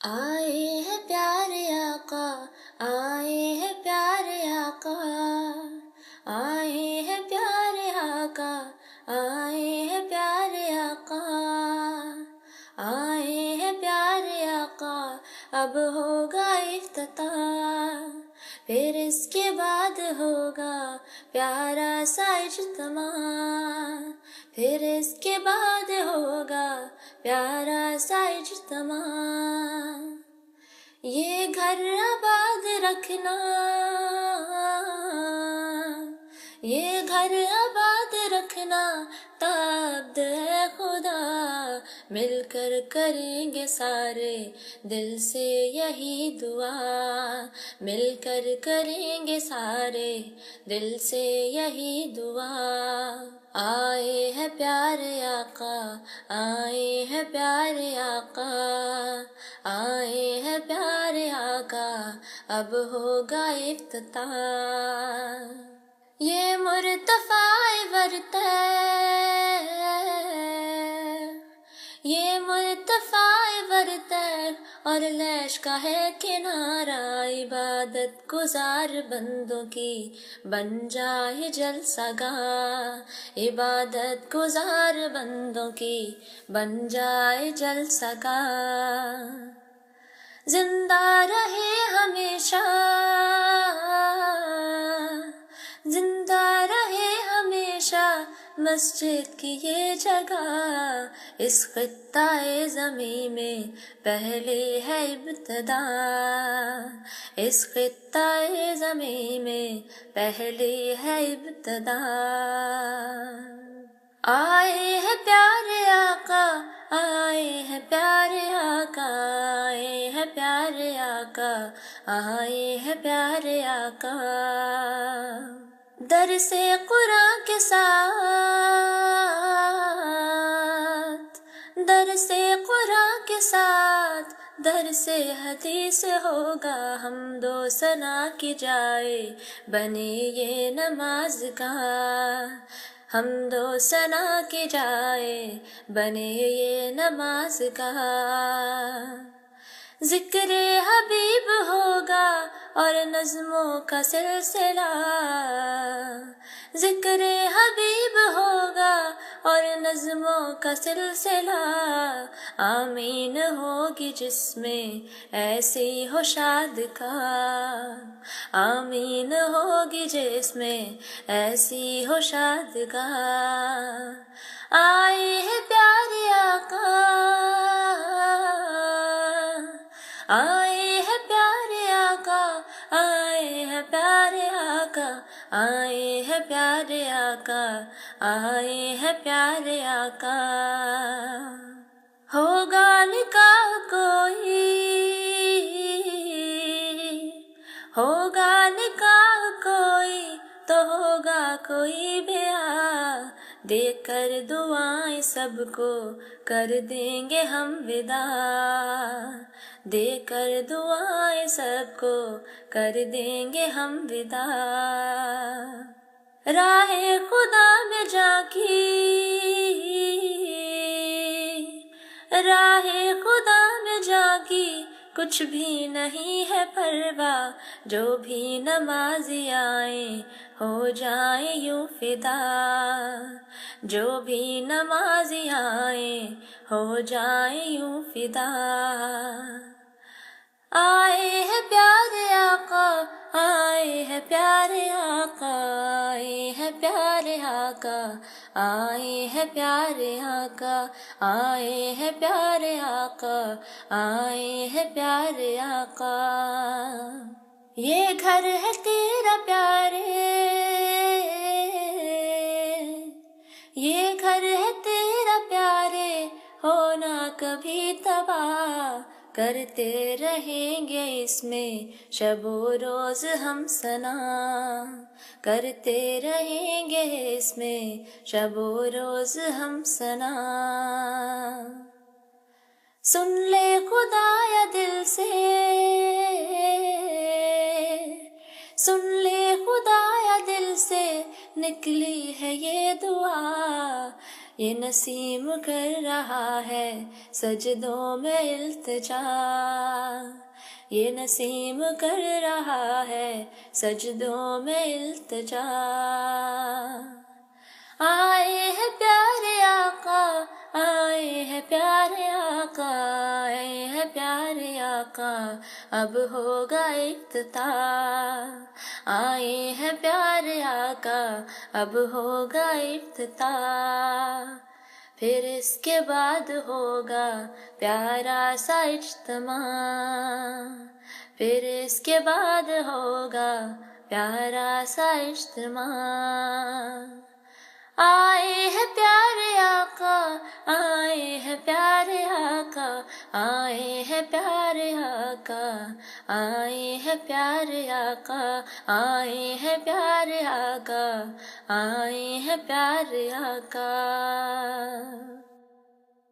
آئے ہیں پیارے آقا، آئے ہیں پیارے آقا، آئے ہیں پیارے آقا، آئے ہیں پیارے آقا، آئے ہیں پیارے آقا، اب ہوگا افتتاح، پھر اس کے بعد ہوگا پیارا سا اجتماع، پھر اس کے بعد ہوگا پیارا سا اجتماع، یہ گھر آباد رکھنا، یہ گھر آباد رکھنا، تابد ہے خدا، مل کر کریں گے سارے دل سے یہی دعا، مل کر کریں گے سارے دل سے یہی دعا، آئے ہیں پیارے آقا، آئے ہیں پیارے آقا، آئے ہیں پیارے آقا، اب ہوگا افتتاح، یہ مرتفع ورتہ، یہ مرتفع ورتہ اور لیش کا ہے کنارہ، عبادت گزار بندوں کی بن جائے جلسہ گاہ، عبادت گزار بندوں کی بن جائے جلسہ گاہ، زندہ رہے ہمیشہ، زندہ رہے ہمیشہ مسجد کی یہ جگہ، اس خطۂ زمین میں پہلے ہے ابتدا، اس خطۂ زمین میں پہلے ہے ابتدا، آئے ہیں پیارے آقا، آئے ہیں پیارے آقا، آئے ہیں پیارے آقا، آئے ہیں پیارے آقا، در سے قرآن کے ساتھ، در سے قرآن کے ساتھ در سے حدیث ہوگا، حمد و ثنا کی جائے بنے یہ نماز گاہ، حمد و ثنا کی جائے بنے یہ نماز گاہ، ذکر حبیب ہوگا اور نظموں کا سلسلہ، ذکر حبیب ہوگا اور نظموں کا سلسلہ، آمین ہوگی جس میں ایسی ہو شادگاہ، آمین ہوگی جس میں ایسی ہو شادگاہ، آئے ہیں پیارے آقا، آئے ہیں پیارے آقا، آئے ہیں پیارے آقا، آئے ہیں پیارے آقا، آئے ہیں پیارے آقا، ہوگا نکاح کوئی، ہوگا نکاح کوئی تو ہوگا کوئی بیاہ، دے کر دعائیں سب کو کر دیں گے ہم وداع، دے کر دعائیں سب کو کر دیں گے ہم وداع، راہ خدا میں جا کی، راہ خدا میں جا کی کچھ بھی نہیں ہے پرواہ، جو بھی نمازی آئیں ہو جائیں یوں فدا، جو بھی نمازی آئیں ہو جائیں یوں فدا، آئے ہیں پیارے آقا، آئے ہیں پیارے آقا، آئے ہیں پیارے آقا، آئے ہیں پیارے آقا، آئے ہیں پیارے آقا، آئے ہیں پیارے آقا، یہ گھر ہے تیرا پیارے، یہ گھر ہے تیرا پیارے، ہونا کبھی تباہ، کرتے رہیں گے اس میں شب و روز ہم ثنا، کرتے رہیں گے اس میں شب و روز ہم ثنا، سن لے خدایا دل سے، سن لے خدایا دل سے، نکلی ہے یہ دعا، یہ نسیم کر رہا ہے سجدوں میں التجا، یہ نسیم کر رہا ہے سجدوں میں التجا۔ آئے ہیں پیارے آقا، آئے ہیں پیارے آقا، آئے ہیں پیارے آقا، اب ہوگا افتتاح۔ آئے ہیں پیارے آقا، اب ہوگا افتتاح۔ پھر اس کے بعد ہوگا پیارا سا اجتماع، پھر اس کے بعد ہوگا پیارا سا اجتماع۔ آئے ہیں پیارے آقا، آئے ہیں پیارے آقا، آئے ہیں پیارے آقا، آئے ہیں پیارے آقا، آئے ہیں پیارے آقا، آئے ہیں پیارے آقا۔